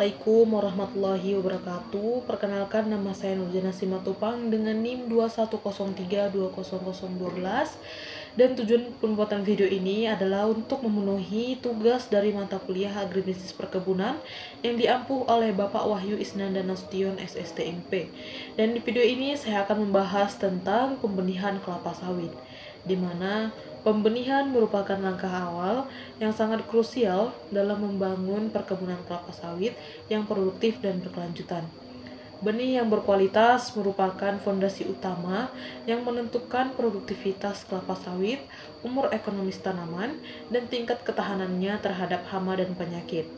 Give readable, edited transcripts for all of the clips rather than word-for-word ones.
Assalamualaikum warahmatullahi wabarakatuh. Perkenalkan, nama saya Nurjana Simatupang dengan NIM 2103200012. Dan tujuan pembuatan video ini adalah untuk memenuhi tugas dari mata kuliah Agribisnis Perkebunan yang diampu oleh Bapak Wahyu Isnanda Nasution SSTMP. Dan di video ini saya akan membahas tentang pembenihan kelapa sawit, di mana pembenihan merupakan langkah awal yang sangat krusial dalam membangun perkebunan kelapa sawit yang produktif dan berkelanjutan. Benih yang berkualitas merupakan fondasi utama yang menentukan produktivitas kelapa sawit, umur ekonomis tanaman, dan tingkat ketahanannya terhadap hama dan penyakit.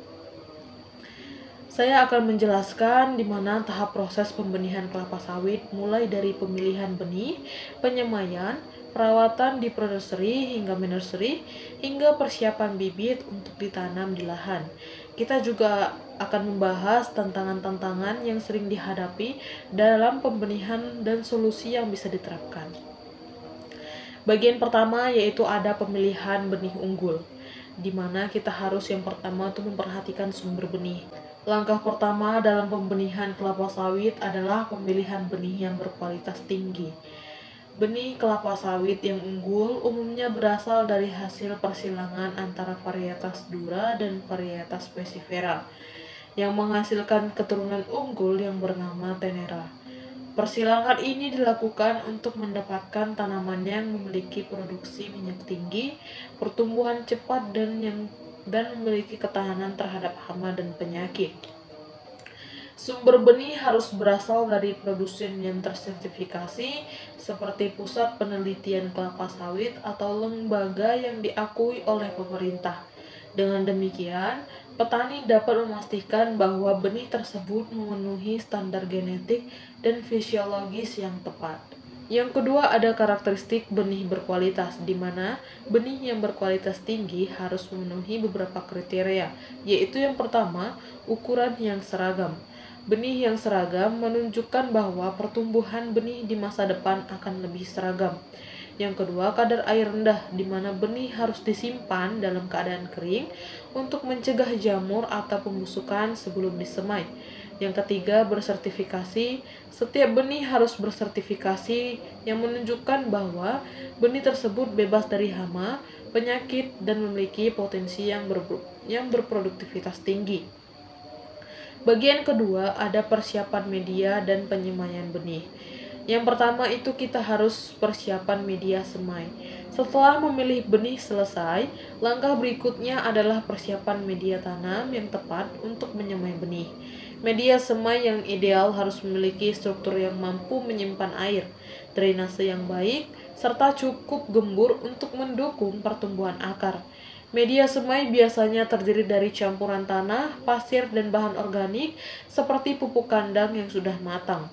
Saya akan menjelaskan di mana tahap proses pembenihan kelapa sawit mulai dari pemilihan benih, penyemaian, perawatan di pre-nursery hingga mid-nursery, hingga persiapan bibit untuk ditanam di lahan. Kita juga akan membahas tantangan-tantangan yang sering dihadapi dalam pembenihan dan solusi yang bisa diterapkan. Bagian pertama yaitu ada pemilihan benih unggul, di mana kita harus yang pertama itu memperhatikan sumber benih. Langkah pertama dalam pembenihan kelapa sawit adalah pemilihan benih yang berkualitas tinggi. Benih kelapa sawit yang unggul umumnya berasal dari hasil persilangan antara varietas Dura dan varietas Specifera yang menghasilkan keturunan unggul yang bernama Tenera. Persilangan ini dilakukan untuk mendapatkan tanaman yang memiliki produksi minyak tinggi, pertumbuhan cepat, dan memiliki ketahanan terhadap hama dan penyakit. Sumber benih harus berasal dari produsen yang tersertifikasi seperti Pusat Penelitian Kelapa Sawit atau lembaga yang diakui oleh pemerintah. Dengan demikian, petani dapat memastikan bahwa benih tersebut memenuhi standar genetik dan fisiologis yang tepat. Yang kedua ada karakteristik benih berkualitas, di mana benih yang berkualitas tinggi harus memenuhi beberapa kriteria, yaitu yang pertama, ukuran yang seragam. Benih yang seragam menunjukkan bahwa pertumbuhan benih di masa depan akan lebih seragam. Yang kedua, kadar air rendah, di mana benih harus disimpan dalam keadaan kering untuk mencegah jamur atau pembusukan sebelum disemai. Yang ketiga, bersertifikasi. Setiap benih harus bersertifikasi yang menunjukkan bahwa benih tersebut bebas dari hama, penyakit, dan memiliki potensi yang berproduktivitas tinggi. Bagian kedua ada persiapan media dan penyemaian benih. Yang pertama itu kita harus persiapan media semai. Setelah memilih benih selesai, langkah berikutnya adalah persiapan media tanam yang tepat untuk menyemai benih. Media semai yang ideal harus memiliki struktur yang mampu menyimpan air, drainase yang baik, serta cukup gembur untuk mendukung pertumbuhan akar. Media semai biasanya terdiri dari campuran tanah, pasir, dan bahan organik seperti pupuk kandang yang sudah matang.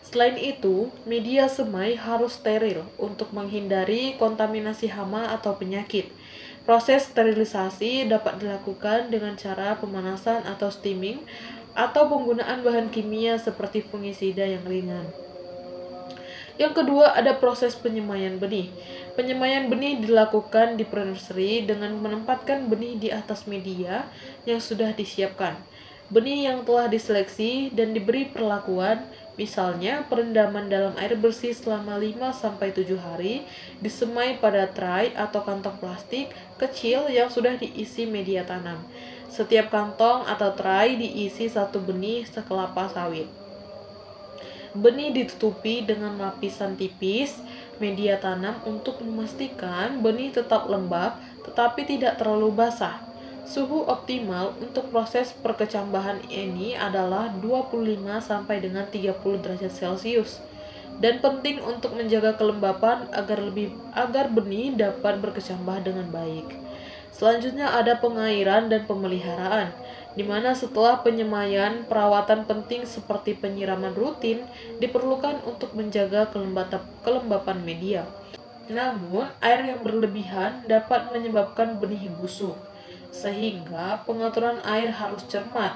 Selain itu, media semai harus steril untuk menghindari kontaminasi hama atau penyakit. Proses sterilisasi dapat dilakukan dengan cara pemanasan atau steaming atau penggunaan bahan kimia seperti fungisida yang ringan. Yang kedua ada proses penyemaian benih. Penyemaian benih dilakukan di pre-nursery dengan menempatkan benih di atas media yang sudah disiapkan. Benih yang telah diseleksi dan diberi perlakuan, misalnya perendaman dalam air bersih selama 5-7 hari, disemai pada tray atau kantong plastik kecil yang sudah diisi media tanam. Setiap kantong atau tray diisi satu benih sekelapa sawit. Benih ditutupi dengan lapisan tipis media tanam untuk memastikan benih tetap lembab tetapi tidak terlalu basah. Suhu optimal untuk proses perkecambahan ini adalah 25 sampai dengan 30 derajat Celcius. Dan penting untuk menjaga kelembapan agar benih dapat berkecambah dengan baik. Selanjutnya ada pengairan dan pemeliharaan, di mana setelah penyemaian, perawatan penting seperti penyiraman rutin diperlukan untuk menjaga kelembapan media. Namun, air yang berlebihan dapat menyebabkan benih busuk, sehingga pengaturan air harus cermat.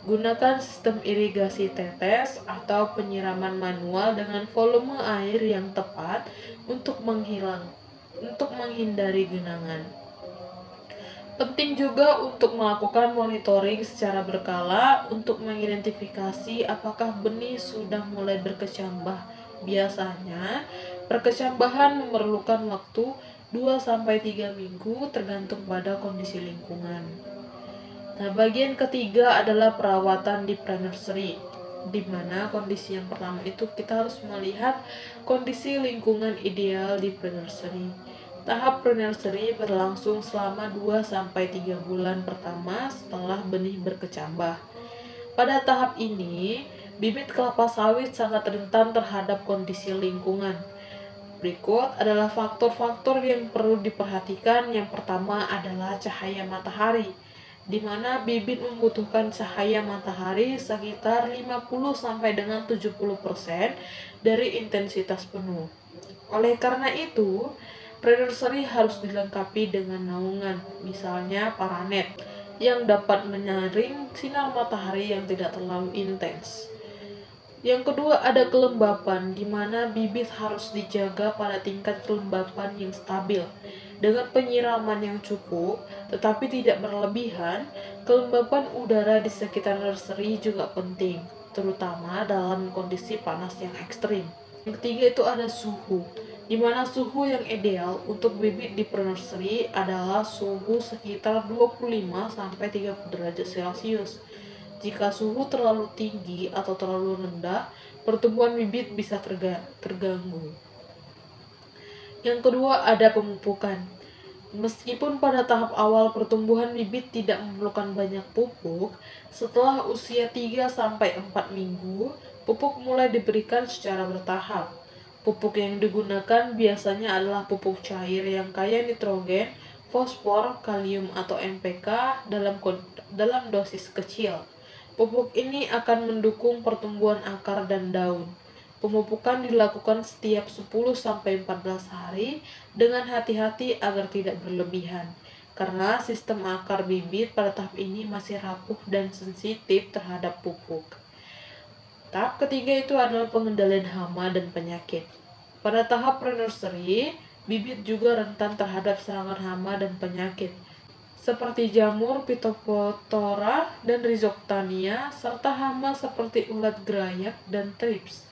Gunakan sistem irigasi tetes atau penyiraman manual dengan volume air yang tepat untuk menghindari genangan. Penting juga untuk melakukan monitoring secara berkala untuk mengidentifikasi apakah benih sudah mulai berkecambah. Biasanya, perkecambahan memerlukan waktu 2-3 minggu tergantung pada kondisi lingkungan. Nah, bagian ketiga adalah perawatan di pre-nursery, di mana kondisi yang pertama itu kita harus melihat kondisi lingkungan ideal di pre-nursery. Tahap pre-nursery berlangsung selama 2-3 bulan pertama setelah benih berkecambah. Pada tahap ini, bibit kelapa sawit sangat rentan terhadap kondisi lingkungan. Berikut adalah faktor-faktor yang perlu diperhatikan. Yang pertama adalah cahaya matahari, di mana bibit membutuhkan cahaya matahari sekitar 50-70% dari intensitas penuh. Oleh karena itu, pre-nursery harus dilengkapi dengan naungan, misalnya paranet, yang dapat menyaring sinar matahari yang tidak terlalu intens. Yang kedua ada kelembapan, di mana bibit harus dijaga pada tingkat kelembapan yang stabil. Dengan penyiraman yang cukup, tetapi tidak berlebihan, kelembapan udara di sekitar nursery juga penting, terutama dalam kondisi panas yang ekstrim. Yang ketiga itu ada suhu, di mana suhu yang ideal untuk bibit di pre-nursery adalah suhu sekitar 25-30 derajat Celcius. Jika suhu terlalu tinggi atau terlalu rendah, pertumbuhan bibit bisa terganggu. Yang kedua ada pemupukan. Meskipun pada tahap awal pertumbuhan bibit tidak memerlukan banyak pupuk, setelah usia 3-4 minggu, pupuk mulai diberikan secara bertahap. Pupuk yang digunakan biasanya adalah pupuk cair yang kaya nitrogen, fosfor, kalium atau NPK dalam dosis kecil. Pupuk ini akan mendukung pertumbuhan akar dan daun. Pemupukan dilakukan setiap 10-14 hari dengan hati-hati agar tidak berlebihan, karena sistem akar bibit pada tahap ini masih rapuh dan sensitif terhadap pupuk. Tahap ketiga itu adalah pengendalian hama dan penyakit. Pada tahap pre-nursery, bibit juga rentan terhadap serangan hama dan penyakit, seperti jamur Phytophthora dan Rhizoctania, serta hama seperti ulat gerayak dan thrips.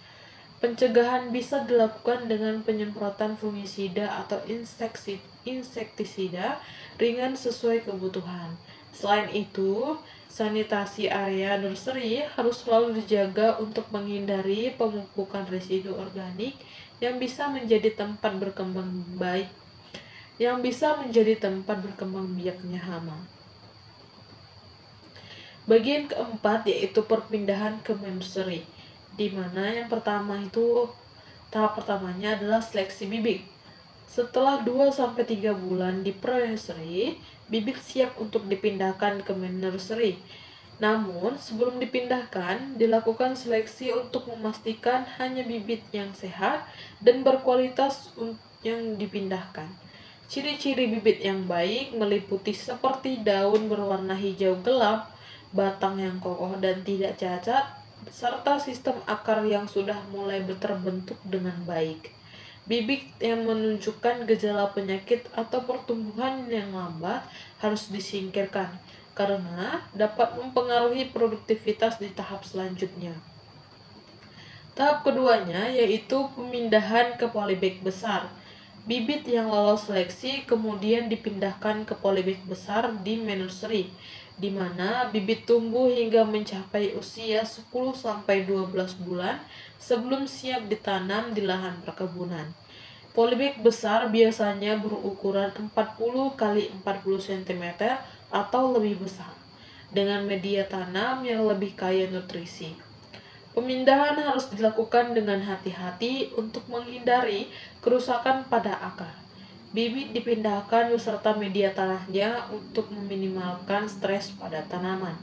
Pencegahan bisa dilakukan dengan penyemprotan fungisida atau insektisida ringan sesuai kebutuhan. Selain itu, sanitasi area nursery harus selalu dijaga untuk menghindari pemupukan residu organik yang bisa menjadi tempat berkembang biaknya hama. Bagian keempat yaitu perpindahan ke nursery, di mana yang pertama itu tahap pertamanya adalah seleksi bibit. Setelah 2-3 bulan di pre-nursery, bibit siap untuk dipindahkan ke main nursery. Namun, sebelum dipindahkan, dilakukan seleksi untuk memastikan hanya bibit yang sehat dan berkualitas yang dipindahkan. Ciri-ciri bibit yang baik meliputi seperti daun berwarna hijau gelap, batang yang kokoh dan tidak cacat, serta sistem akar yang sudah mulai terbentuk dengan baik. Bibit yang menunjukkan gejala penyakit atau pertumbuhan yang lambat harus disingkirkan, karena dapat mempengaruhi produktivitas di tahap selanjutnya. Tahap keduanya yaitu pemindahan ke polybag besar. Bibit yang lolos seleksi kemudian dipindahkan ke polybag besar di main nursery, di mana bibit tumbuh hingga mencapai usia 10-12 bulan sebelum siap ditanam di lahan perkebunan. Polybag besar biasanya berukuran 40 x 40 cm atau lebih besar, dengan media tanam yang lebih kaya nutrisi. Pemindahan harus dilakukan dengan hati-hati untuk menghindari kerusakan pada akar. Bibit dipindahkan beserta media tanahnya untuk meminimalkan stres pada tanaman.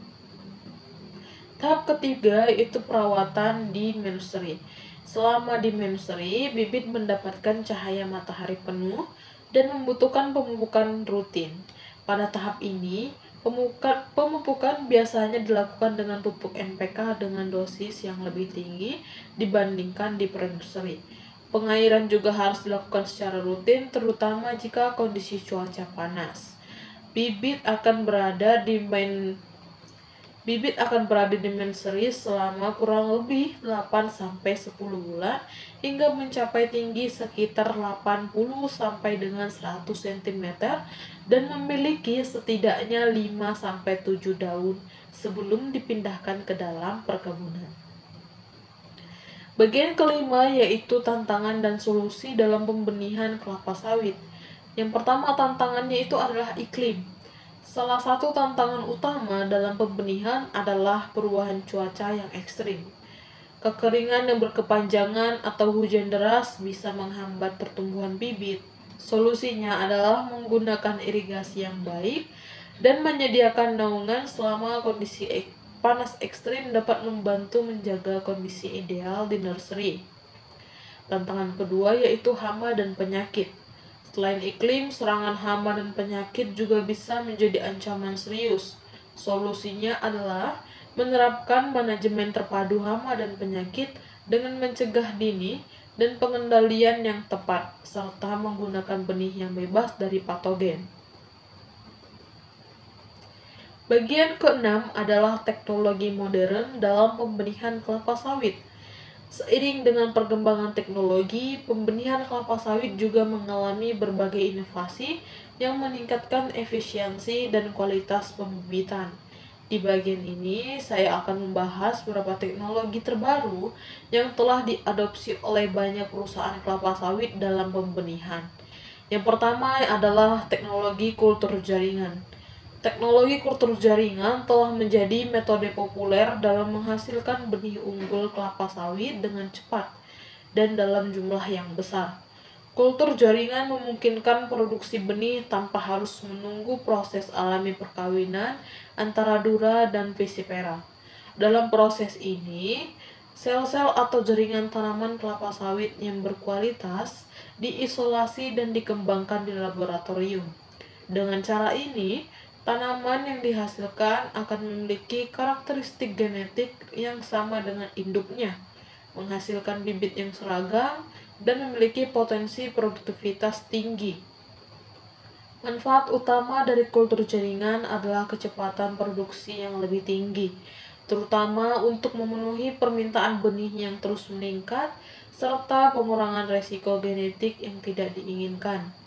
Tahap ketiga yaitu perawatan di nursery. Selama di nursery, bibit mendapatkan cahaya matahari penuh dan membutuhkan pemupukan rutin. Pada tahap ini, pemupukan biasanya dilakukan dengan pupuk NPK dengan dosis yang lebih tinggi dibandingkan di pre-nursery. Pengairan juga harus dilakukan secara rutin, terutama jika kondisi cuaca panas. Bibit akan berada di nursery selama kurang lebih 8-10 bulan hingga mencapai tinggi sekitar 80 sampai dengan 100 cm dan memiliki setidaknya 5-7 daun sebelum dipindahkan ke dalam perkebunan. Bagian kelima yaitu tantangan dan solusi dalam pembenihan kelapa sawit. Yang pertama tantangannya itu adalah iklim. Salah satu tantangan utama dalam pembenihan adalah perubahan cuaca yang ekstrim. Kekeringan yang berkepanjangan atau hujan deras bisa menghambat pertumbuhan bibit. Solusinya adalah menggunakan irigasi yang baik dan menyediakan naungan selama kondisi panas ekstrim dapat membantu menjaga kondisi ideal di nursery. Tantangan kedua yaitu hama dan penyakit. Selain iklim, serangan hama dan penyakit juga bisa menjadi ancaman serius. Solusinya adalah menerapkan manajemen terpadu hama dan penyakit dengan mencegah dini dan pengendalian yang tepat, serta menggunakan benih yang bebas dari patogen. Bagian keenam adalah teknologi modern dalam pembenihan kelapa sawit. Seiring dengan perkembangan teknologi, pembenihan kelapa sawit juga mengalami berbagai inovasi yang meningkatkan efisiensi dan kualitas pembibitan. Di bagian ini, saya akan membahas beberapa teknologi terbaru yang telah diadopsi oleh banyak perusahaan kelapa sawit dalam pembenihan. Yang pertama adalah teknologi kultur jaringan. Teknologi kultur jaringan telah menjadi metode populer dalam menghasilkan benih unggul kelapa sawit dengan cepat dan dalam jumlah yang besar. Kultur jaringan memungkinkan produksi benih tanpa harus menunggu proses alami perkawinan antara dura dan visipera. Dalam proses ini, sel-sel atau jaringan tanaman kelapa sawit yang berkualitas diisolasi dan dikembangkan di laboratorium. Dengan cara ini, tanaman yang dihasilkan akan memiliki karakteristik genetik yang sama dengan induknya, menghasilkan bibit yang seragam, dan memiliki potensi produktivitas tinggi. Manfaat utama dari kultur jaringan adalah kecepatan produksi yang lebih tinggi, terutama untuk memenuhi permintaan benih yang terus meningkat, serta pengurangan resiko genetik yang tidak diinginkan.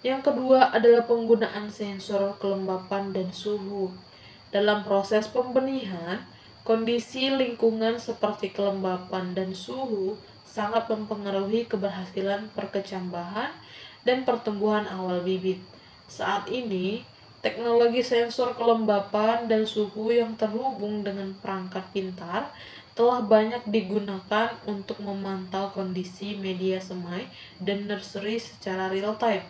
Yang kedua adalah penggunaan sensor kelembapan dan suhu. Dalam proses pembenihan, kondisi lingkungan seperti kelembapan dan suhu sangat mempengaruhi keberhasilan perkecambahan dan pertumbuhan awal bibit. Saat ini, teknologi sensor kelembapan dan suhu yang terhubung dengan perangkat pintar telah banyak digunakan untuk memantau kondisi media semai dan nursery secara real-time.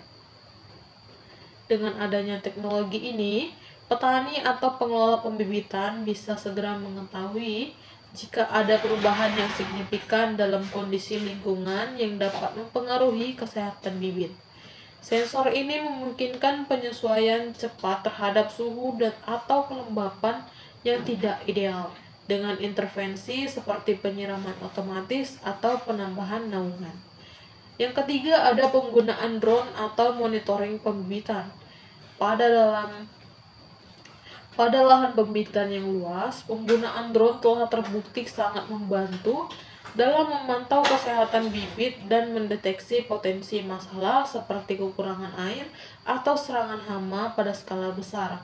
Dengan adanya teknologi ini, petani atau pengelola pembibitan bisa segera mengetahui jika ada perubahan yang signifikan dalam kondisi lingkungan yang dapat mempengaruhi kesehatan bibit. Sensor ini memungkinkan penyesuaian cepat terhadap suhu dan atau kelembapan yang tidak ideal dengan intervensi seperti penyiraman otomatis atau penambahan naungan. Yang ketiga ada penggunaan drone atau monitoring pembibitan. Pada lahan pembibitan yang luas, penggunaan drone telah terbukti sangat membantu dalam memantau kesehatan bibit dan mendeteksi potensi masalah seperti kekurangan air atau serangan hama pada skala besar.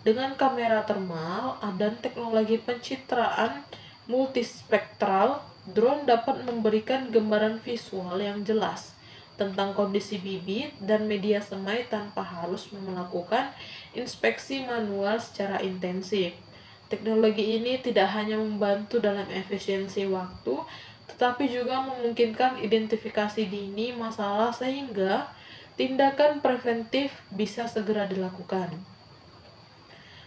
Dengan kamera termal dan teknologi pencitraan multispektral, drone dapat memberikan gambaran visual yang jelas tentang kondisi bibit dan media semai tanpa harus melakukan inspeksi manual secara intensif. Teknologi ini tidak hanya membantu dalam efisiensi waktu, tetapi juga memungkinkan identifikasi dini masalah sehingga tindakan preventif bisa segera dilakukan.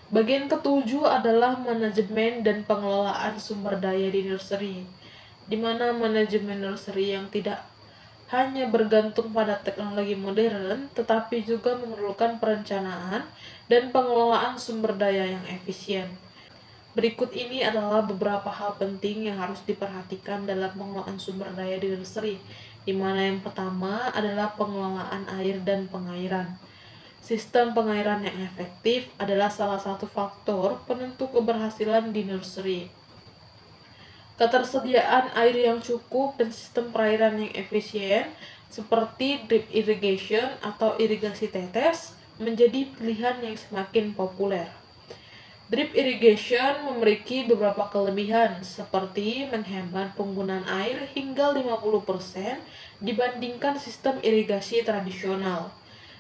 Bagian ketujuh adalah manajemen dan pengelolaan sumber daya di nursery, di mana manajemen nursery yang tidak hanya bergantung pada teknologi modern, tetapi juga memerlukan perencanaan dan pengelolaan sumber daya yang efisien. Berikut ini adalah beberapa hal penting yang harus diperhatikan dalam pengelolaan sumber daya di nursery, di mana yang pertama adalah pengelolaan air dan pengairan. Sistem pengairan yang efektif adalah salah satu faktor penentu keberhasilan di nursery. Ketersediaan air yang cukup dan sistem perairan yang efisien seperti drip irrigation atau irigasi tetes menjadi pilihan yang semakin populer. Drip irrigation memiliki beberapa kelebihan seperti menghemat penggunaan air hingga 50% dibandingkan sistem irigasi tradisional.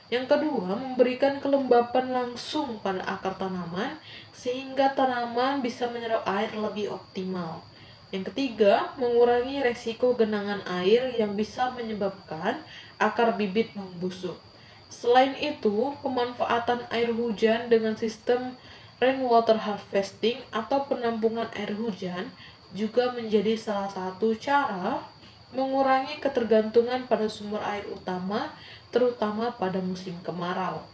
Yang kedua, memberikan kelembapan langsung pada akar tanaman sehingga tanaman bisa menyerap air lebih optimal. Yang ketiga, mengurangi resiko genangan air yang bisa menyebabkan akar bibit membusuk. Selain itu, pemanfaatan air hujan dengan sistem rainwater harvesting atau penampungan air hujan juga menjadi salah satu cara mengurangi ketergantungan pada sumber air utama, terutama pada musim kemarau.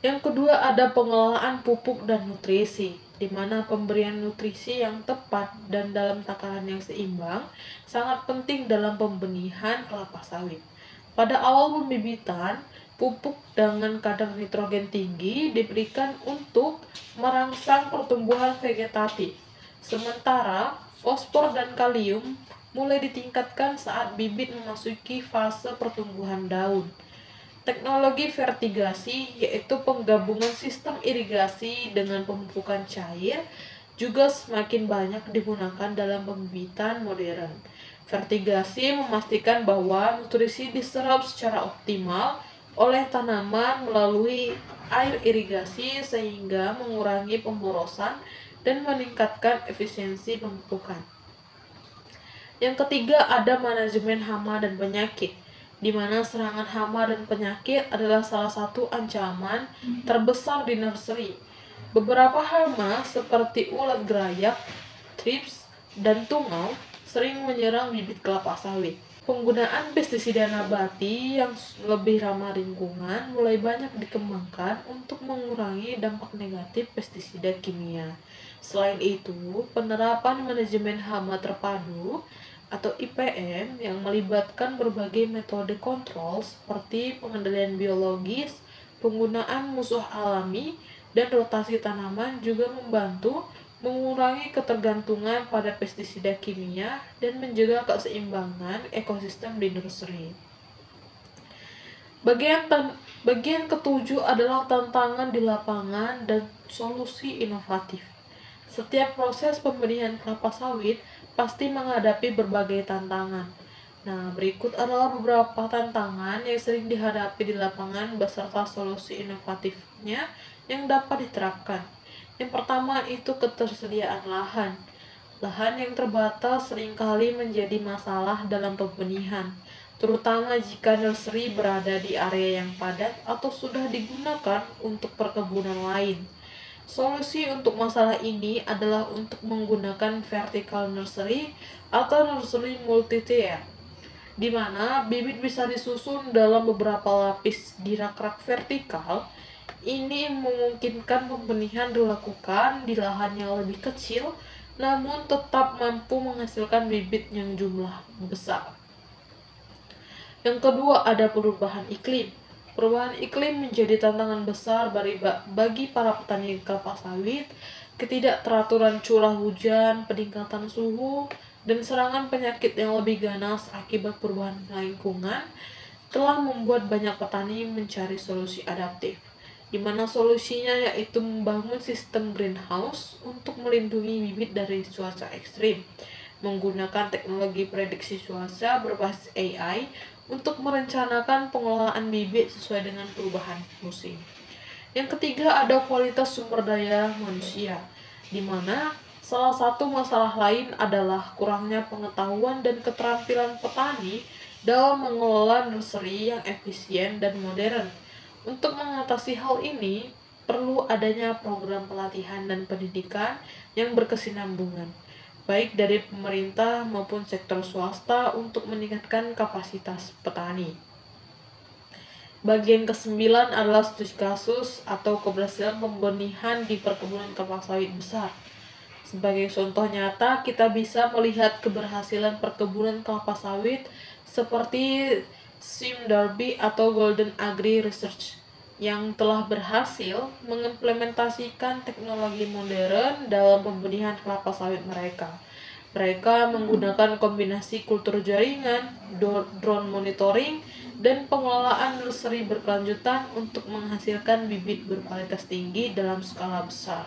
Yang kedua ada pengelolaan pupuk dan nutrisi, di mana pemberian nutrisi yang tepat dan dalam takaran yang seimbang sangat penting dalam pembenihan kelapa sawit. Pada awal pembibitan, pupuk dengan kadar nitrogen tinggi diberikan untuk merangsang pertumbuhan vegetatif, sementara fosfor dan kalium mulai ditingkatkan saat bibit memasuki fase pertumbuhan daun. Teknologi vertigasi, yaitu penggabungan sistem irigasi dengan pemupukan cair, juga semakin banyak digunakan dalam pembibitan modern. Vertigasi memastikan bahwa nutrisi diserap secara optimal oleh tanaman melalui air irigasi sehingga mengurangi pemborosan dan meningkatkan efisiensi pemupukan. Yang ketiga ada manajemen hama dan penyakit, di mana serangan hama dan penyakit adalah salah satu ancaman terbesar di nursery. Beberapa hama seperti ulat gerayak, thrips, dan tungau sering menyerang bibit kelapa sawit. Penggunaan pestisida nabati yang lebih ramah lingkungan mulai banyak dikembangkan untuk mengurangi dampak negatif pestisida kimia. Selain itu, penerapan manajemen hama terpadu atau IPM yang melibatkan berbagai metode kontrol seperti pengendalian biologis, penggunaan musuh alami, dan rotasi tanaman juga membantu mengurangi ketergantungan pada pestisida kimia dan menjaga keseimbangan ekosistem di nursery. Bagian ketujuh adalah tantangan di lapangan dan solusi inovatif. Setiap proses pembenihan kelapa sawit pasti menghadapi berbagai tantangan. Nah, berikut adalah beberapa tantangan yang sering dihadapi di lapangan beserta solusi inovatifnya yang dapat diterapkan. Yang pertama itu ketersediaan lahan. Lahan yang terbatas seringkali menjadi masalah dalam pembenihan, terutama jika nursery berada di area yang padat atau sudah digunakan untuk perkebunan lain. Solusi untuk masalah ini adalah untuk menggunakan vertical nursery atau nursery multi-tier, di mana bibit bisa disusun dalam beberapa lapis di rak-rak vertikal. Ini memungkinkan pembenihan dilakukan di lahan yang lebih kecil, namun tetap mampu menghasilkan bibit yang jumlah besar. Yang kedua ada perubahan iklim. Perubahan iklim menjadi tantangan besar bagi para petani kelapa sawit. Ketidakteraturan curah hujan, peningkatan suhu, dan serangan penyakit yang lebih ganas akibat perubahan lingkungan telah membuat banyak petani mencari solusi adaptif, di mana solusinya yaitu membangun sistem greenhouse untuk melindungi bibit dari cuaca ekstrim, menggunakan teknologi prediksi cuaca berbasis AI untuk merencanakan pengelolaan bibit sesuai dengan perubahan musim. Yang ketiga ada kualitas sumber daya manusia, di mana salah satu masalah lain adalah kurangnya pengetahuan dan keterampilan petani dalam mengelola nursery yang efisien dan modern. Untuk mengatasi hal ini, perlu adanya program pelatihan dan pendidikan yang berkesinambungan, baik dari pemerintah maupun sektor swasta untuk meningkatkan kapasitas petani. Bagian ke-9 adalah studi kasus atau keberhasilan pembenihan di perkebunan kelapa sawit besar. Sebagai contoh nyata, kita bisa melihat keberhasilan perkebunan kelapa sawit seperti SIM Derby atau Golden Agri Research yang telah berhasil mengimplementasikan teknologi modern dalam pembenihan kelapa sawit mereka. Mereka menggunakan kombinasi kultur jaringan, drone monitoring, dan pengelolaan nursery berkelanjutan untuk menghasilkan bibit berkualitas tinggi dalam skala besar.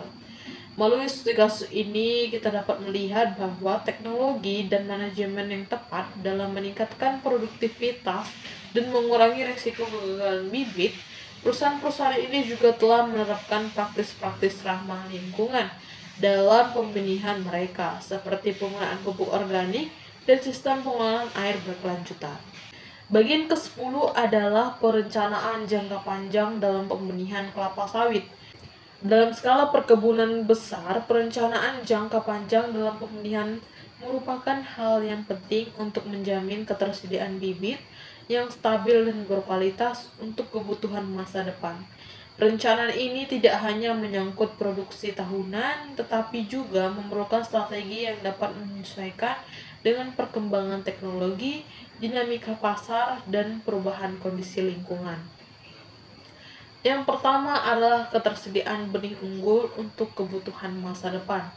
Melalui kasus ini, kita dapat melihat bahwa teknologi dan manajemen yang tepat dalam meningkatkan produktivitas dan mengurangi risiko kegagalan bibit. Perusahaan-perusahaan ini juga telah menerapkan praktis-praktis ramah lingkungan dalam pembenihan mereka, seperti penggunaan pupuk organik dan sistem pengelolaan air berkelanjutan. Bagian ke-10 adalah perencanaan jangka panjang dalam pembenihan kelapa sawit. Dalam skala perkebunan besar, perencanaan jangka panjang dalam pembenihan merupakan hal yang penting untuk menjamin ketersediaan bibit yang stabil dan berkualitas untuk kebutuhan masa depan. Perencanaan ini tidak hanya menyangkut produksi tahunan, tetapi juga memerlukan strategi yang dapat menyesuaikan dengan perkembangan teknologi, dinamika pasar, dan perubahan kondisi lingkungan. Yang pertama adalah ketersediaan benih unggul untuk kebutuhan masa depan.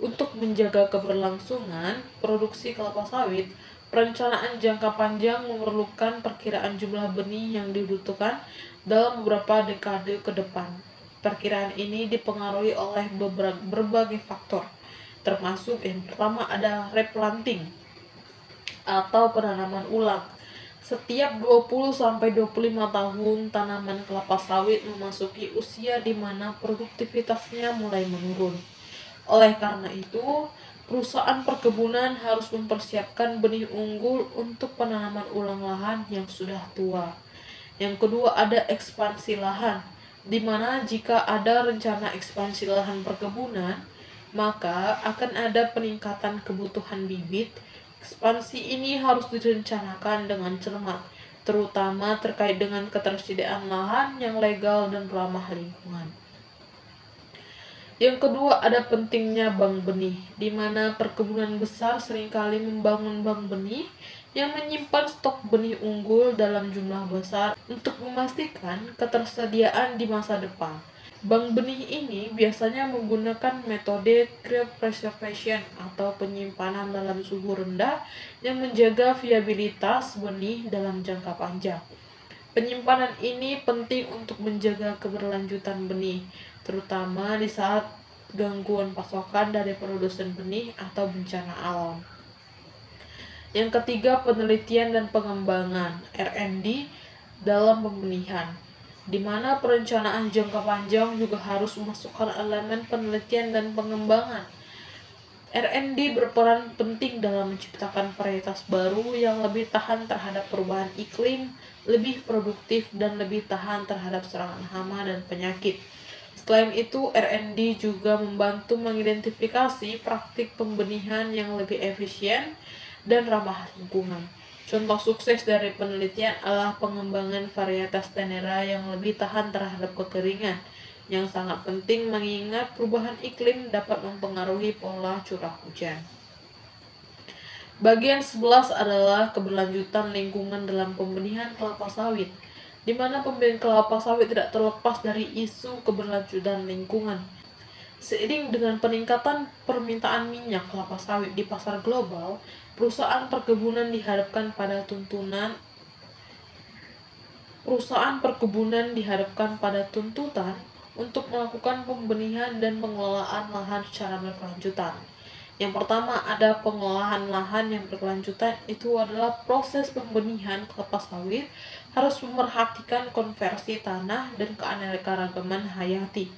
Untuk menjaga keberlangsungan produksi kelapa sawit, perencanaan jangka panjang memerlukan perkiraan jumlah benih yang dibutuhkan dalam beberapa dekade ke depan. Perkiraan ini dipengaruhi oleh berbagai faktor, termasuk yang pertama ada replanting atau penanaman ulang. Setiap 20-25 tahun, tanaman kelapa sawit memasuki usia di mana produktivitasnya mulai menurun. Oleh karena itu, perusahaan perkebunan harus mempersiapkan benih unggul untuk penanaman ulang lahan yang sudah tua. Yang kedua ada ekspansi lahan, di mana jika ada rencana ekspansi lahan perkebunan, maka akan ada peningkatan kebutuhan bibit. Ekspansi ini harus direncanakan dengan cermat, terutama terkait dengan ketersediaan lahan yang legal dan ramah lingkungan. Yang kedua ada pentingnya bank benih, di mana perkebunan besar seringkali membangun bank benih yang menyimpan stok benih unggul dalam jumlah besar untuk memastikan ketersediaan di masa depan. Bank benih ini biasanya menggunakan metode cryopreservation atau penyimpanan dalam suhu rendah yang menjaga viabilitas benih dalam jangka panjang. Penyimpanan ini penting untuk menjaga keberlanjutan benih, terutama di saat gangguan pasokan dari produsen benih atau bencana alam. Yang ketiga, penelitian dan pengembangan (R&D) dalam pembenihan, di mana perencanaan jangka panjang juga harus memasukkan elemen penelitian dan pengembangan. R&D berperan penting dalam menciptakan varietas baru yang lebih tahan terhadap perubahan iklim, lebih produktif, dan lebih tahan terhadap serangan hama dan penyakit. Selain itu, R&D juga membantu mengidentifikasi praktik pembenihan yang lebih efisien dan ramah lingkungan. Contoh sukses dari penelitian adalah pengembangan varietas tenera yang lebih tahan terhadap kekeringan, yang sangat penting mengingat perubahan iklim dapat mempengaruhi pola curah hujan. Bagian 11 adalah keberlanjutan lingkungan dalam pembenihan kelapa sawit, di mana pembenihan kelapa sawit tidak terlepas dari isu keberlanjutan lingkungan. Seiring dengan peningkatan permintaan minyak kelapa sawit di pasar global, perusahaan perkebunan dihadapkan pada tuntutan untuk melakukan pembenihan dan pengelolaan lahan secara berkelanjutan. Yang pertama ada pengolahan lahan yang berkelanjutan, itu adalah proses pembenihan kelapa sawit harus memerhatikan konversi tanah dan keanekaragaman hayati.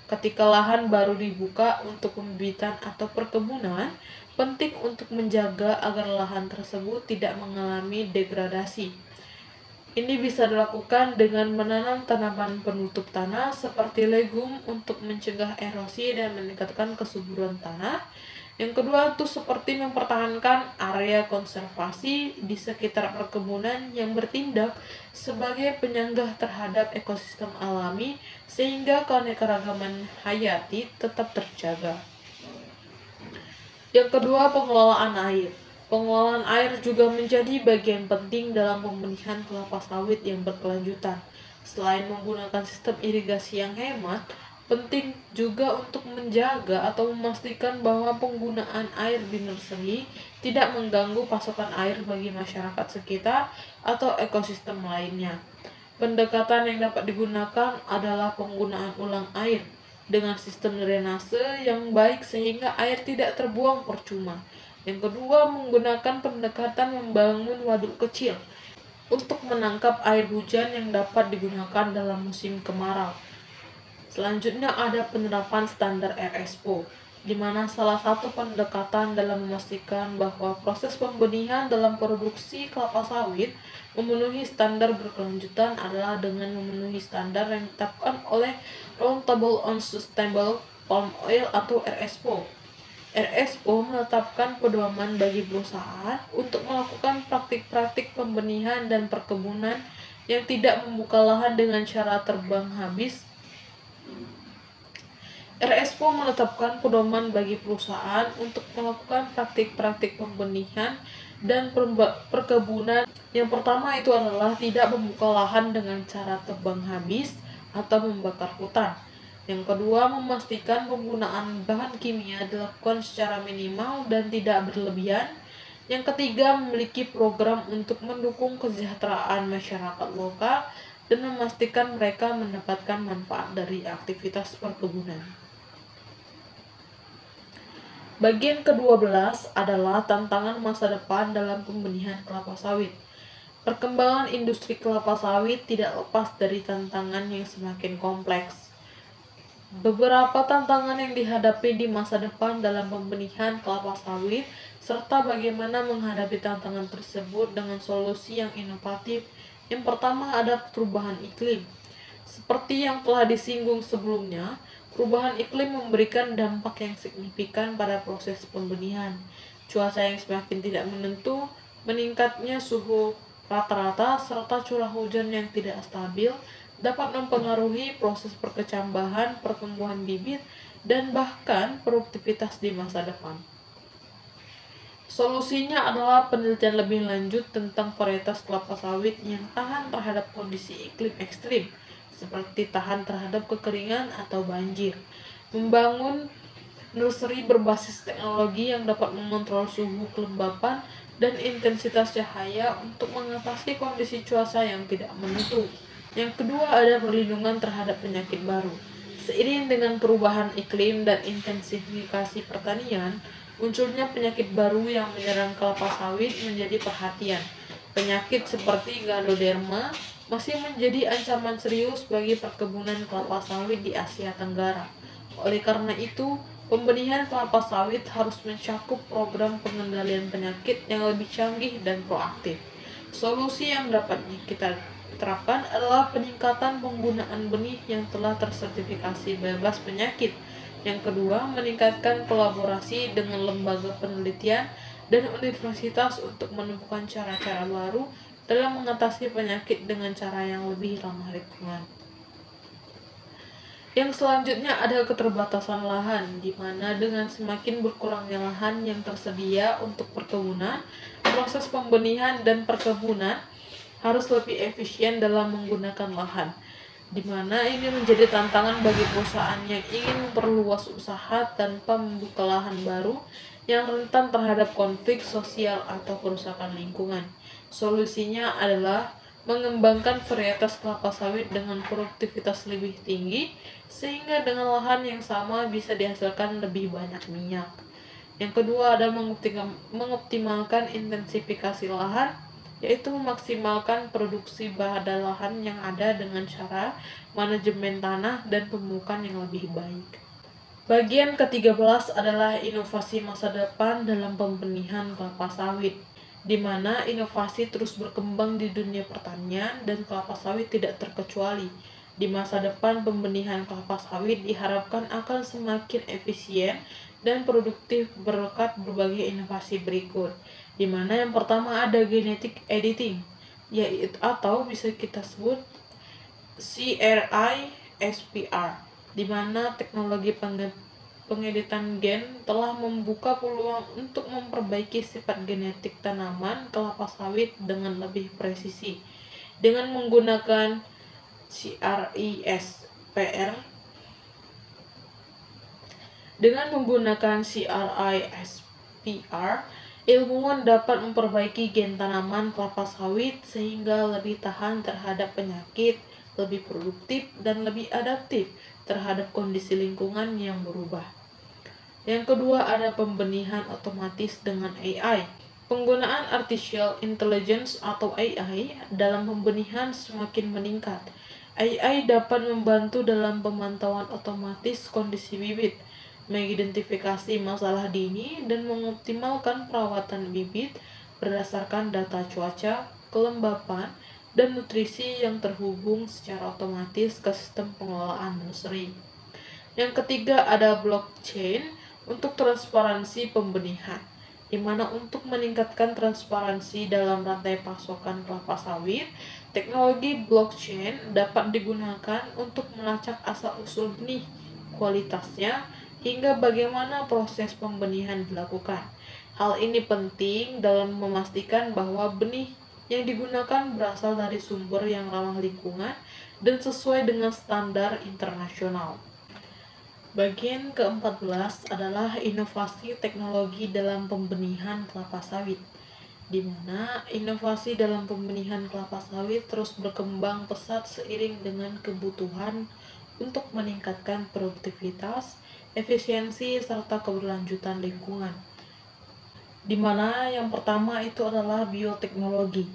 Ketika lahan baru dibuka untuk pembibitan atau perkebunan, penting untuk menjaga agar lahan tersebut tidak mengalami degradasi. Ini bisa dilakukan dengan menanam tanaman penutup tanah seperti legum untuk mencegah erosi dan meningkatkan kesuburan tanah. Yang kedua itu seperti mempertahankan area konservasi di sekitar perkebunan yang bertindak sebagai penyangga terhadap ekosistem alami sehingga keanekaragaman hayati tetap terjaga. Yang kedua, pengelolaan air. Pengelolaan air juga menjadi bagian penting dalam pembenihan kelapa sawit yang berkelanjutan. Selain menggunakan sistem irigasi yang hemat, penting juga untuk menjaga atau memastikan bahwa penggunaan air di nursery tidak mengganggu pasokan air bagi masyarakat sekitar atau ekosistem lainnya. Pendekatan yang dapat digunakan adalah penggunaan ulang air dengan sistem drainase yang baik sehingga air tidak terbuang percuma. Yang kedua, menggunakan pendekatan membangun waduk kecil untuk menangkap air hujan yang dapat digunakan dalam musim kemarau. Selanjutnya ada penerapan standar RSPO, di mana salah satu pendekatan dalam memastikan bahwa proses pembenihan dalam produksi kelapa sawit memenuhi standar berkelanjutan adalah dengan memenuhi standar yang ditetapkan oleh Roundtable on Sustainable Palm Oil atau RSPO. RSPO menetapkan pedoman bagi perusahaan untuk melakukan praktik-praktik pembenihan dan perkebunan yang tidak membuka lahan dengan cara terbang habis. RSPO menetapkan pedoman bagi perusahaan untuk melakukan praktik-praktik pembenihan dan perkebunan. Yang pertama itu adalah tidak membuka lahan dengan cara tebang habis atau membakar hutan. Yang kedua, memastikan penggunaan bahan kimia dilakukan secara minimal dan tidak berlebihan. Yang ketiga, memiliki program untuk mendukung kesejahteraan masyarakat lokal dan memastikan mereka mendapatkan manfaat dari aktivitas perkebunan. Bagian ke-12 adalah tantangan masa depan dalam pembenihan kelapa sawit. Perkembangan industri kelapa sawit tidak lepas dari tantangan yang semakin kompleks. Beberapa tantangan yang dihadapi di masa depan dalam pembenihan kelapa sawit serta bagaimana menghadapi tantangan tersebut dengan solusi yang inovatif. Yang pertama ada perubahan iklim. Seperti yang telah disinggung sebelumnya, perubahan iklim memberikan dampak yang signifikan pada proses pembenihan. Cuaca yang semakin tidak menentu, meningkatnya suhu rata-rata, serta curah hujan yang tidak stabil dapat mempengaruhi proses perkecambahan, pertumbuhan bibit, dan bahkan produktivitas di masa depan. Solusinya adalah penelitian lebih lanjut tentang varietas kelapa sawit yang tahan terhadap kondisi iklim ekstrim, seperti tahan terhadap kekeringan atau banjir. Membangun nursery berbasis teknologi yang dapat mengontrol suhu kelembapan dan intensitas cahaya untuk mengatasi kondisi cuaca yang tidak menentu. Yang kedua ada perlindungan terhadap penyakit baru. Seiring dengan perubahan iklim dan intensifikasi pertanian, munculnya penyakit baru yang menyerang kelapa sawit menjadi perhatian. Penyakit seperti Ganoderma masih menjadi ancaman serius bagi perkebunan kelapa sawit di Asia Tenggara. Oleh karena itu, pembenihan kelapa sawit harus mencakup program pengendalian penyakit yang lebih canggih dan proaktif. Solusi yang dapat kita terapkan adalah peningkatan penggunaan benih yang telah tersertifikasi bebas penyakit. Yang kedua, meningkatkan kolaborasi dengan lembaga penelitian dan universitas untuk menemukan cara-cara baru dalam mengatasi penyakit dengan cara yang lebih ramah lingkungan. Yang selanjutnya ada keterbatasan lahan, di mana dengan semakin berkurangnya lahan yang tersedia untuk perkebunan, proses pembenihan dan perkebunan harus lebih efisien dalam menggunakan lahan, di mana ini menjadi tantangan bagi perusahaan yang ingin memperluas usaha tanpa membuka lahan baru yang rentan terhadap konflik sosial atau kerusakan lingkungan. Solusinya adalah mengembangkan varietas kelapa sawit dengan produktivitas lebih tinggi, sehingga dengan lahan yang sama bisa dihasilkan lebih banyak minyak. Yang kedua ada mengoptimalkan intensifikasi lahan, yaitu memaksimalkan produksi pada lahan yang ada dengan cara manajemen tanah dan pemupukan yang lebih baik. Bagian ke-13 adalah inovasi masa depan dalam pembenihan kelapa sawit, di mana inovasi terus berkembang di dunia pertanian dan kelapa sawit tidak terkecuali. Di masa depan, pembenihan kelapa sawit diharapkan akan semakin efisien dan produktif berkat berbagai inovasi berikut, di mana yang pertama ada genetic editing, yaitu atau bisa kita sebut CRISPR, di mana teknologi pengeditan gen telah membuka peluang untuk memperbaiki sifat genetik tanaman kelapa sawit dengan lebih presisi. Dengan menggunakan CRISPR. Dengan menggunakan CRISPR, ilmuwan dapat memperbaiki gen tanaman kelapa sawit sehingga lebih tahan terhadap penyakit, lebih produktif, dan lebih adaptif terhadap kondisi lingkungan yang berubah. Yang kedua ada pembenihan otomatis dengan AI. Penggunaan artificial intelligence atau AI dalam pembenihan semakin meningkat. AI dapat membantu dalam pemantauan otomatis kondisi bibit, mengidentifikasi masalah dini, dan mengoptimalkan perawatan bibit berdasarkan data cuaca, kelembapan, dan nutrisi yang terhubung secara otomatis ke sistem pengelolaan nursery. Yang ketiga ada blockchain untuk transparansi pembenihan, di mana untuk meningkatkan transparansi dalam rantai pasokan kelapa sawit, teknologi blockchain dapat digunakan untuk melacak asal-usul benih, kualitasnya, hingga bagaimana proses pembenihan dilakukan. Hal ini penting dalam memastikan bahwa benih yang digunakan berasal dari sumber yang ramah lingkungan dan sesuai dengan standar internasional. Bagian ke-14 adalah inovasi teknologi dalam pembenihan kelapa sawit, di mana inovasi dalam pembenihan kelapa sawit terus berkembang pesat seiring dengan kebutuhan untuk meningkatkan produktivitas, efisiensi, serta keberlanjutan lingkungan. Di mana yang pertama itu adalah bioteknologi,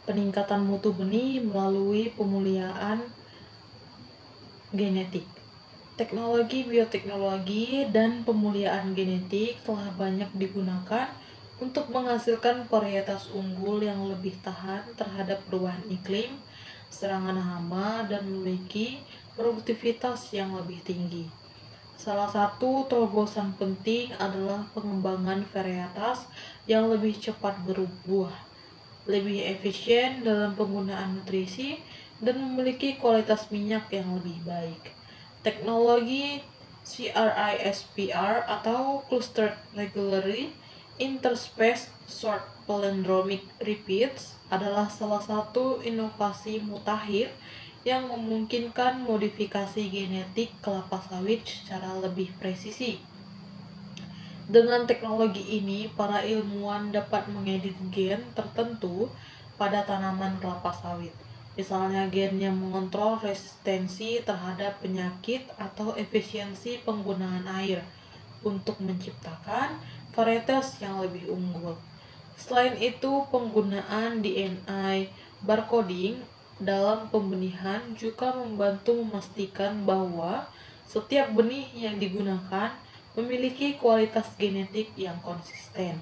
peningkatan mutu benih melalui pemuliaan genetik. Teknologi bioteknologi dan pemuliaan genetik telah banyak digunakan untuk menghasilkan varietas unggul yang lebih tahan terhadap perubahan iklim, serangan hama, dan memiliki produktivitas yang lebih tinggi. Salah satu terobosan penting adalah pengembangan varietas yang lebih cepat berbuah, lebih efisien dalam penggunaan nutrisi, dan memiliki kualitas minyak yang lebih baik. Teknologi CRISPR atau Clustered Regularly Interspaced Short Palindromic Repeats adalah salah satu inovasi mutakhir yang memungkinkan modifikasi genetik kelapa sawit secara lebih presisi. Dengan teknologi ini, para ilmuwan dapat mengedit gen tertentu pada tanaman kelapa sawit. Misalnya gen yang mengontrol resistensi terhadap penyakit atau efisiensi penggunaan air untuk menciptakan varietas yang lebih unggul. Selain itu, penggunaan DNA barcoding dalam pembenihan juga membantu memastikan bahwa setiap benih yang digunakan memiliki kualitas genetik yang konsisten.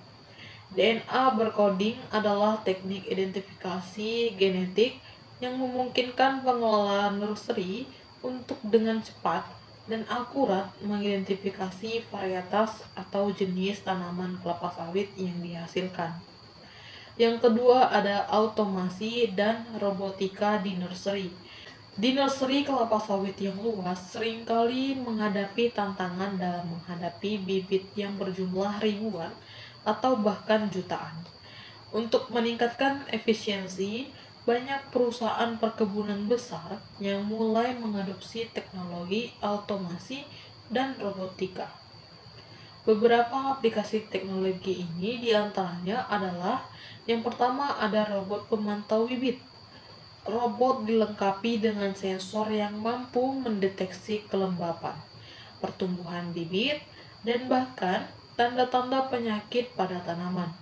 DNA barcoding adalah teknik identifikasi genetik yang memungkinkan pengelola nursery untuk dengan cepat dan akurat mengidentifikasi varietas atau jenis tanaman kelapa sawit yang dihasilkan. Yang kedua ada automasi dan robotika di nursery. Di nursery kelapa sawit yang luas seringkali menghadapi tantangan dalam menghadapi bibit yang berjumlah ribuan atau bahkan jutaan. Untuk meningkatkan efisiensi, banyak perusahaan perkebunan besar yang mulai mengadopsi teknologi automasi dan robotika. Beberapa aplikasi teknologi ini diantaranya adalah yang pertama ada robot pemantau bibit. Robot dilengkapi dengan sensor yang mampu mendeteksi kelembapan, pertumbuhan bibit, dan bahkan tanda-tanda penyakit pada tanaman.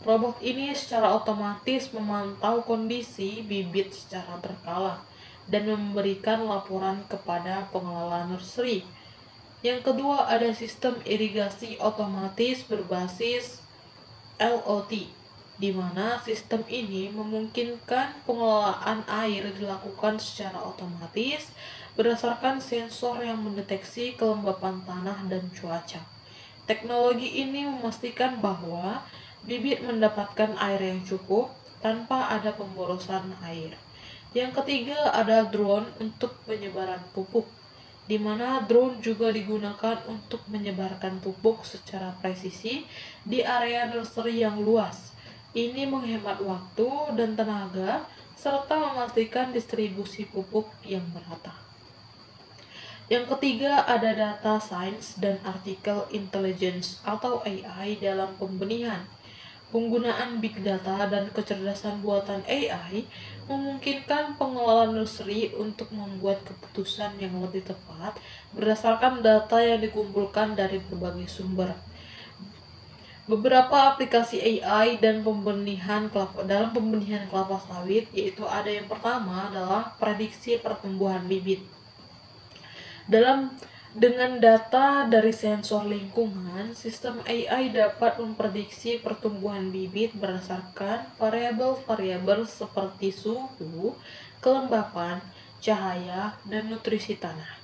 Robot ini secara otomatis memantau kondisi bibit secara berkala dan memberikan laporan kepada pengelola nursery. Yang kedua ada sistem irigasi otomatis berbasis LOT, di mana sistem ini memungkinkan pengelolaan air dilakukan secara otomatis berdasarkan sensor yang mendeteksi kelembapan tanah dan cuaca. Teknologi ini memastikan bahwa bibit mendapatkan air yang cukup tanpa ada pemborosan air. Yang ketiga ada drone untuk penyebaran pupuk, di mana drone juga digunakan untuk menyebarkan pupuk secara presisi di area nursery yang luas. Ini menghemat waktu dan tenaga serta memastikan distribusi pupuk yang merata. Yang ketiga ada data science dan artificial intelligence atau AI dalam pembenihan. Penggunaan big data dan kecerdasan buatan AI memungkinkan pengelola nursery untuk membuat keputusan yang lebih tepat berdasarkan data yang dikumpulkan dari berbagai sumber. Beberapa aplikasi AI dan dalam pembenihan kelapa sawit, yaitu ada yang pertama adalah prediksi pertumbuhan bibit. Dengan data dari sensor lingkungan, sistem AI dapat memprediksi pertumbuhan bibit berdasarkan variabel-variabel seperti suhu, kelembapan, cahaya, dan nutrisi tanah.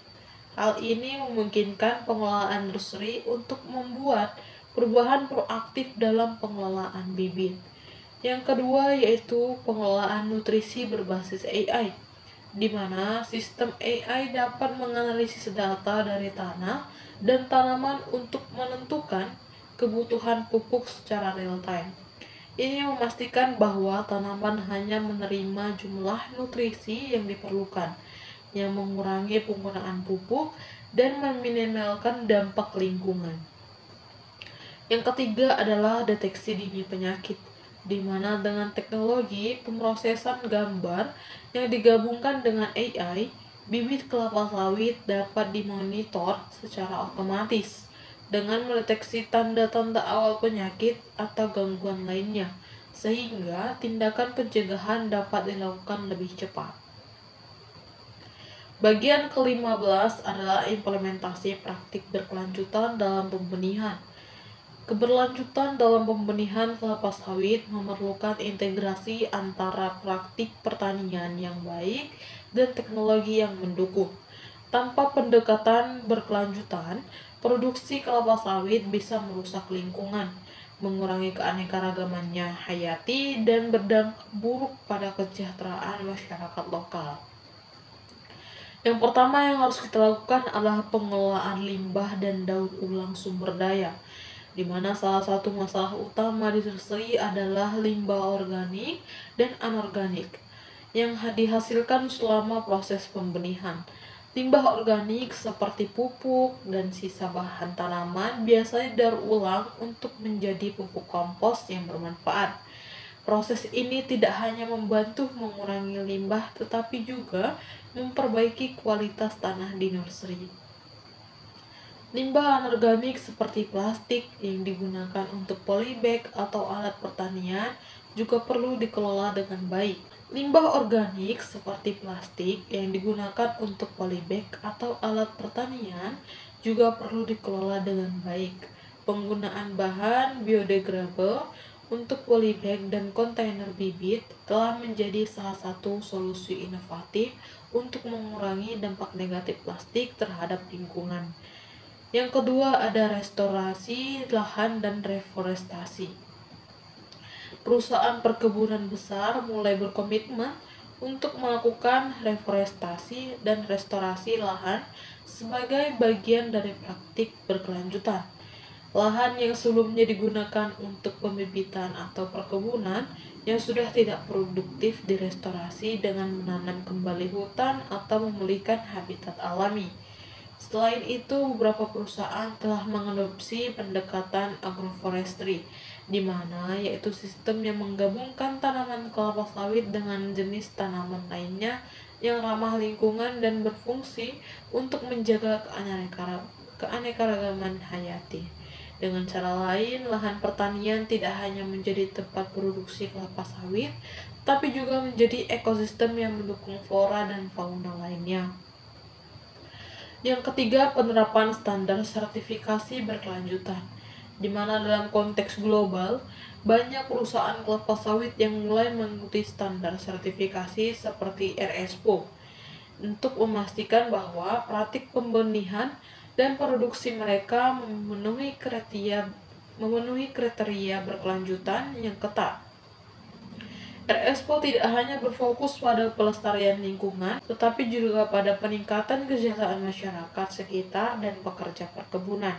Hal ini memungkinkan pengelolaan nursery untuk membuat perubahan proaktif dalam pengelolaan bibit. Yang kedua yaitu pengelolaan nutrisi berbasis AI, di mana sistem AI dapat menganalisis data dari tanah dan tanaman untuk menentukan kebutuhan pupuk secara real time. Ini memastikan bahwa tanaman hanya menerima jumlah nutrisi yang diperlukan, yang mengurangi penggunaan pupuk dan meminimalkan dampak lingkungan. Yang ketiga adalah deteksi dini penyakit, di mana dengan teknologi pemrosesan gambar yang digabungkan dengan AI, bibit kelapa sawit dapat dimonitor secara otomatis dengan mendeteksi tanda-tanda awal penyakit atau gangguan lainnya, sehingga tindakan pencegahan dapat dilakukan lebih cepat. Bagian ke-15 adalah implementasi praktik berkelanjutan dalam pembenihan. Keberlanjutan dalam pembenihan kelapa sawit memerlukan integrasi antara praktik pertanian yang baik dan teknologi yang mendukung. Tanpa pendekatan berkelanjutan, produksi kelapa sawit bisa merusak lingkungan, mengurangi keanekaragamannya hayati, dan berdampak buruk pada kesejahteraan masyarakat lokal. Yang pertama yang harus kita lakukan adalah pengelolaan limbah dan daur ulang sumber daya, di mana salah satu masalah utama di nursery adalah limbah organik dan anorganik yang dihasilkan selama proses pembenihan. Limbah organik seperti pupuk dan sisa bahan tanaman biasanya didaur ulang untuk menjadi pupuk kompos yang bermanfaat. Proses ini tidak hanya membantu mengurangi limbah tetapi juga memperbaiki kualitas tanah di nursery. Limbah anorganik seperti plastik yang digunakan untuk polybag atau alat pertanian juga perlu dikelola dengan baik. Limbah organik seperti plastik yang digunakan untuk polybag atau alat pertanian juga perlu dikelola dengan baik. Penggunaan bahan biodegradable untuk polybag dan kontainer bibit telah menjadi salah satu solusi inovatif untuk mengurangi dampak negatif plastik terhadap lingkungan. Yang kedua ada restorasi lahan dan reforestasi. Perusahaan perkebunan besar mulai berkomitmen untuk melakukan reforestasi dan restorasi lahan sebagai bagian dari praktik berkelanjutan. Lahan yang sebelumnya digunakan untuk pembibitan atau perkebunan yang sudah tidak produktif direstorasi dengan menanam kembali hutan atau memulihkan habitat alami. Selain itu, beberapa perusahaan telah mengadopsi pendekatan agroforestry, di mana yaitu sistem yang menggabungkan tanaman kelapa sawit dengan jenis tanaman lainnya yang ramah lingkungan dan berfungsi untuk menjaga keanekaragaman hayati. Dengan cara lain, lahan pertanian tidak hanya menjadi tempat produksi kelapa sawit, tapi juga menjadi ekosistem yang mendukung flora dan fauna lainnya. Yang ketiga, penerapan standar sertifikasi berkelanjutan, di mana dalam konteks global, banyak perusahaan kelapa sawit yang mulai mengikuti standar sertifikasi seperti RSPO untuk memastikan bahwa praktik pembenihan dan produksi mereka memenuhi kriteria berkelanjutan yang ketat. RSPO tidak hanya berfokus pada pelestarian lingkungan, tetapi juga pada peningkatan kesejahteraan masyarakat sekitar dan pekerja perkebunan.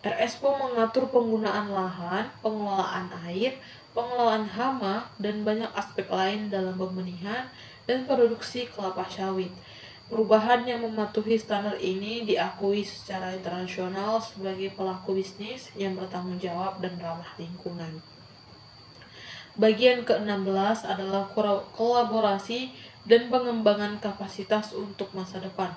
RSPO mengatur penggunaan lahan, pengelolaan air, pengelolaan hama, dan banyak aspek lain dalam pembenihan dan produksi kelapa sawit. Perubahan yang mematuhi standar ini diakui secara internasional sebagai pelaku bisnis yang bertanggung jawab dan ramah lingkungan. Bagian ke-16 adalah kolaborasi dan pengembangan kapasitas untuk masa depan,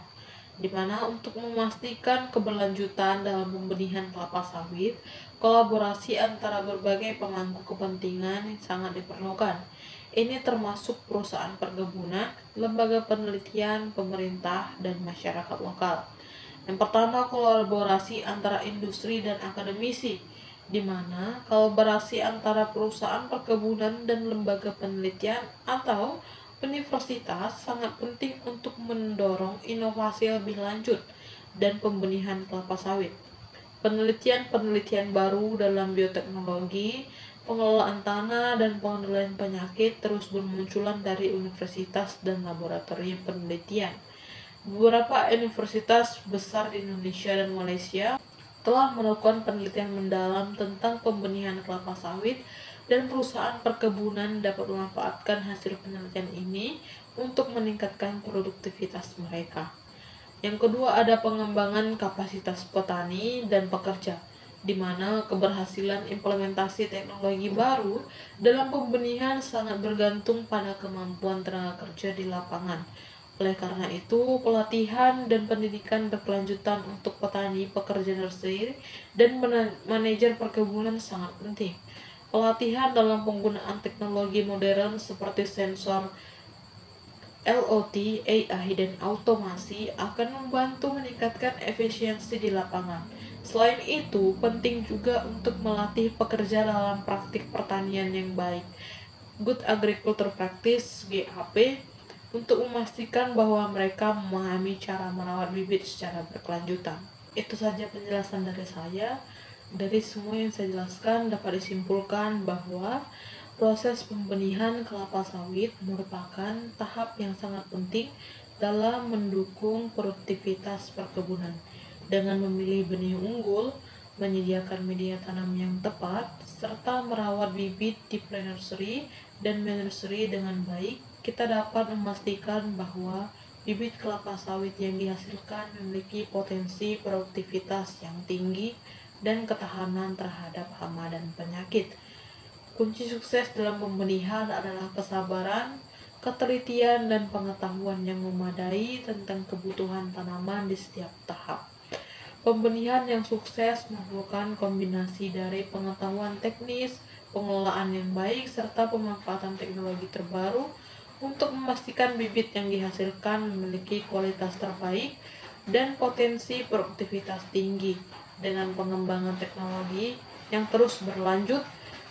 di mana untuk memastikan keberlanjutan dalam pembenihan kelapa sawit, kolaborasi antara berbagai pemangku kepentingan sangat diperlukan. Ini termasuk perusahaan perkebunan, lembaga penelitian, pemerintah, dan masyarakat lokal. Yang pertama, kolaborasi antara industri dan akademisi, di mana kolaborasi antara perusahaan perkebunan dan lembaga penelitian atau universitas sangat penting untuk mendorong inovasi lebih lanjut dan pembenihan kelapa sawit. Penelitian-penelitian baru dalam bioteknologi, pengelolaan tanah, dan pengendalian penyakit terus bermunculan dari universitas dan laboratorium penelitian. Beberapa universitas besar di Indonesia dan Malaysia telah melakukan penelitian mendalam tentang pembenihan kelapa sawit, dan perusahaan perkebunan dapat memanfaatkan hasil penelitian ini untuk meningkatkan produktivitas mereka. Yang kedua, ada pengembangan kapasitas petani dan pekerja, di mana keberhasilan implementasi teknologi baru dalam pembenihan sangat bergantung pada kemampuan tenaga kerja di lapangan. Oleh karena itu, pelatihan dan pendidikan berkelanjutan untuk petani, pekerja nursery, dan manajer perkebunan sangat penting. Pelatihan dalam penggunaan teknologi modern seperti sensor, LOT, AI, dan automasi akan membantu meningkatkan efisiensi di lapangan. Selain itu, penting juga untuk melatih pekerja dalam praktik pertanian yang baik, Good Agriculture Practice (GAP), untuk memastikan bahwa mereka memahami cara merawat bibit secara berkelanjutan. Itu saja penjelasan dari saya. Dari semua yang saya jelaskan dapat disimpulkan bahwa proses pembenihan kelapa sawit merupakan tahap yang sangat penting dalam mendukung produktivitas perkebunan. Dengan memilih benih unggul, menyediakan media tanam yang tepat, serta merawat bibit di pre-nursery dan mid-nursery dengan baik, kita dapat memastikan bahwa bibit kelapa sawit yang dihasilkan memiliki potensi produktivitas yang tinggi dan ketahanan terhadap hama dan penyakit. Kunci sukses dalam pembenihan adalah kesabaran, ketelitian, dan pengetahuan yang memadai tentang kebutuhan tanaman di setiap tahap. Pembenihan yang sukses memerlukan kombinasi dari pengetahuan teknis, pengelolaan yang baik, serta pemanfaatan teknologi terbaru untuk memastikan bibit yang dihasilkan memiliki kualitas terbaik dan potensi produktivitas tinggi. Dengan pengembangan teknologi yang terus berlanjut,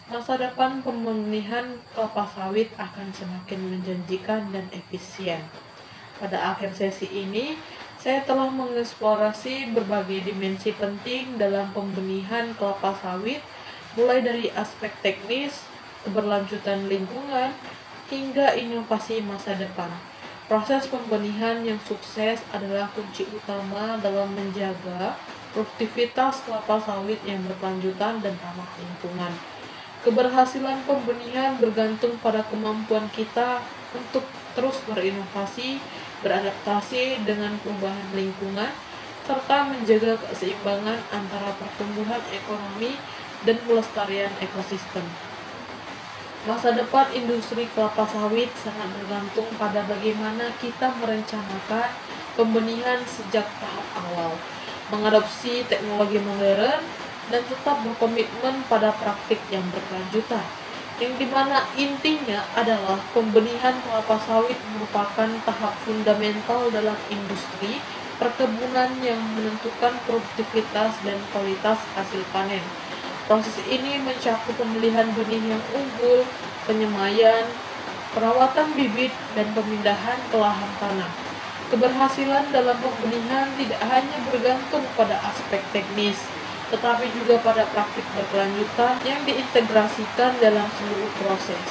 masa depan pembenihan kelapa sawit akan semakin menjanjikan dan efisien. Pada akhir sesi ini, saya telah mengeksplorasi berbagai dimensi penting dalam pembenihan kelapa sawit, mulai dari aspek teknis, keberlanjutan lingkungan, hingga inovasi masa depan. Proses pembenihan yang sukses adalah kunci utama dalam menjaga produktivitas kelapa sawit yang berkelanjutan dan ramah lingkungan. Keberhasilan pembenihan bergantung pada kemampuan kita untuk terus berinovasi, beradaptasi dengan perubahan lingkungan, serta menjaga keseimbangan antara pertumbuhan ekonomi dan pelestarian ekosistem. Masa depan industri kelapa sawit sangat bergantung pada bagaimana kita merencanakan pembenihan sejak tahap awal, mengadopsi teknologi modern, dan tetap berkomitmen pada praktik yang berkelanjutan, yang dimana intinya adalah pembenihan kelapa sawit merupakan tahap fundamental dalam industri perkebunan yang menentukan produktivitas dan kualitas hasil panen. Proses ini mencakup pemilihan benih yang unggul, penyemaian, perawatan bibit, dan pemindahan ke lahan tanah. Keberhasilan dalam pembenihan tidak hanya bergantung pada aspek teknis, tetapi juga pada praktik berkelanjutan yang diintegrasikan dalam seluruh proses.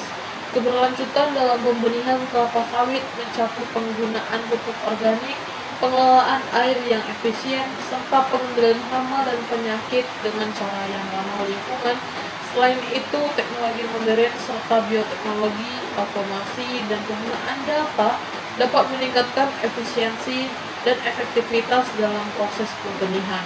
Keberlanjutan dalam pembenihan kelapa sawit mencakup penggunaan pupuk organik, pengelolaan air yang efisien, serta pengendalian hama dan penyakit dengan cara yang ramah lingkungan. Selain itu, teknologi modern serta bioteknologi, otomasi, dan penggunaan data dapat meningkatkan efisiensi dan efektivitas dalam proses pembenihan.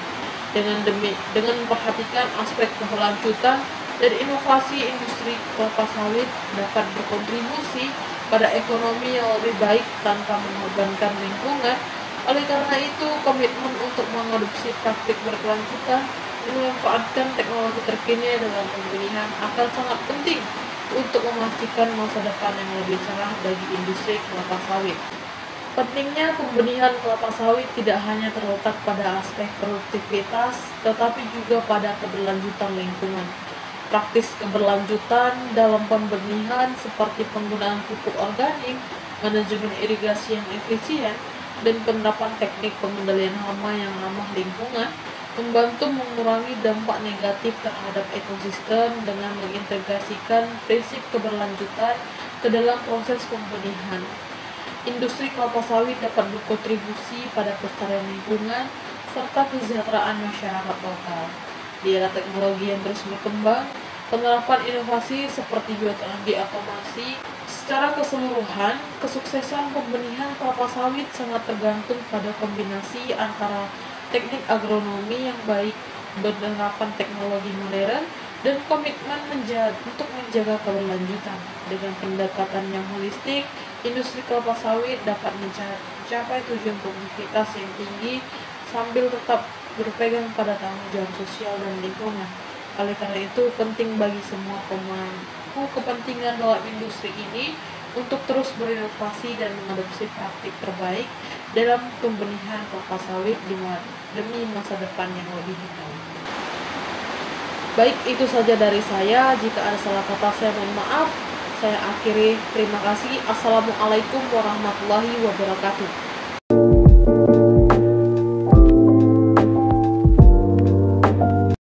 Dengan memperhatikan aspek keberlanjutan dan inovasi, industri kelapa sawit dapat berkontribusi pada ekonomi yang lebih baik tanpa mengorbankan lingkungan. Oleh karena itu, komitmen untuk mengadopsi praktik berkelanjutan dan memanfaatkan teknologi terkini dalam pembenihan akan sangat penting untuk memastikan masa depan yang lebih cerah bagi industri kelapa sawit. Pentingnya pembenihan kelapa sawit tidak hanya terletak pada aspek produktivitas, tetapi juga pada keberlanjutan lingkungan. Praktis keberlanjutan dalam pembenihan seperti penggunaan pupuk organik, manajemen irigasi yang efisien, dan penerapan teknik pengendalian hama yang ramah lingkungan membantu mengurangi dampak negatif terhadap ekosistem dengan mengintegrasikan prinsip keberlanjutan ke dalam proses pembenihan. Industri kelapa sawit dapat berkontribusi pada kelestarian lingkungan serta kesejahteraan masyarakat lokal. Di era teknologi yang terus berkembang, penerapan inovasi seperti bioteknologi otomasi, secara keseluruhan, kesuksesan pembenihan kelapa sawit sangat tergantung pada kombinasi antara teknik agronomi yang baik, penerapan teknologi modern, dan komitmen untuk menjaga keberlanjutan. Dengan pendekatan yang holistik, industri kelapa sawit dapat mencapai tujuan produktivitas yang tinggi sambil tetap berpegang pada tanggung jawab sosial dan lingkungan. Oleh karena itu, penting bagi semua pemangku kepentingan dalam industri ini untuk terus berinovasi dan mengadopsi praktik terbaik dalam pembenihan kelapa sawit demi masa depan yang lebih hitam. Baik, itu saja dari saya. Jika ada salah kata, saya mohon maaf. Saya akhiri. Terima kasih. Assalamualaikum warahmatullahi wabarakatuh.